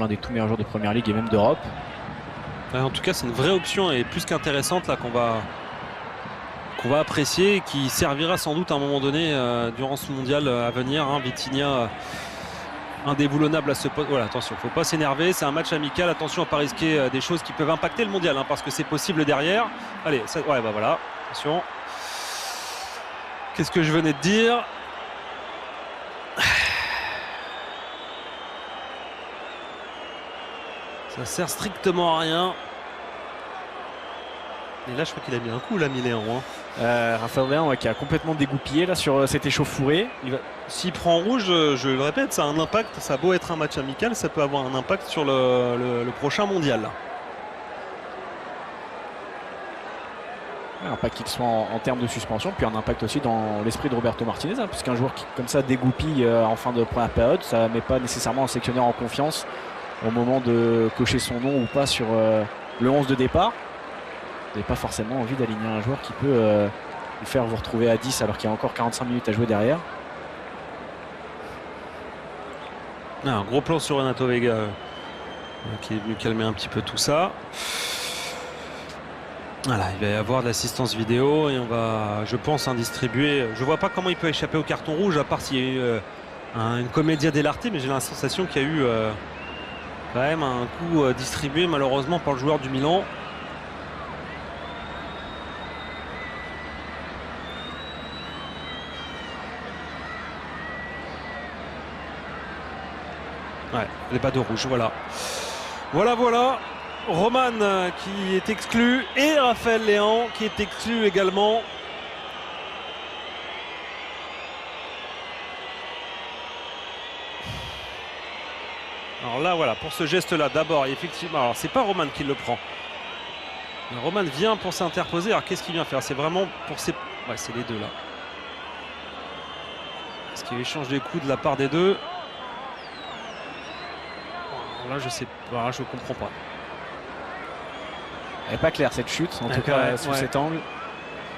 l'un des tout meilleurs joueurs de Première Ligue et même d'Europe. En tout cas, c'est une vraie option et plus qu'intéressante là qu'on va apprécier et qui servira sans doute à un moment donné durant ce mondial à venir. Hein. Vitinha indéboulonnable à ce poste. Voilà, attention, faut pas s'énerver, c'est un match amical, attention à pas risquer des choses qui peuvent impacter le mondial, hein, parce que c'est possible derrière. Allez, ça, ouais, bah voilà, attention. Qu'est-ce que je venais de dire? Ça sert strictement à rien. Et là, je crois qu'il a mis un coup, là, Léon. Hein. Raphaël Léon qui a complètement dégoupillé là sur cette échauffourée. S'il prend rouge, je le répète, ça a un impact. Ça a beau être un match amical, ça peut avoir un impact sur le prochain mondial. Un impact qu'il soit en termes de suspension, puis un impact aussi dans l'esprit de Roberto Martinez, hein, puisqu'un joueur qui comme ça dégoupille en fin de première période, ça ne met pas nécessairement un sélectionneur en confiance au moment de cocher son nom ou pas sur le 11 de départ. Vous n'avez pas forcément envie d'aligner un joueur qui peut vous faire vous retrouver à 10 alors qu'il y a encore 45 minutes à jouer derrière. Un gros plan sur Renato Vega qui est venu calmer un petit peu tout ça. Voilà, il va y avoir de l'assistance vidéo et on va, je pense, distribuer. Je vois pas comment il peut échapper au carton rouge à part s'il y a eu une commedia dell'arte, mais j'ai la sensation qu'il y a eu quand même un coup distribué malheureusement par le joueur du Milan. Ouais, les bas de rouge, voilà. Voilà. Roman qui est exclu et Raphaël Léon qui est exclu également. Alors là, voilà, pour ce geste-là, d'abord, effectivement, alors c'est pas Roman qui le prend. Roman vient pour s'interposer. Alors qu'est-ce qu'il vient faire? C'est vraiment pour ses... Ouais, c'est les deux là. Est-ce qu'il échange des coups de la part des deux? Là, je sais pas, je comprends pas. Elle n'est pas claire cette chute, en tout cas sous cet angle.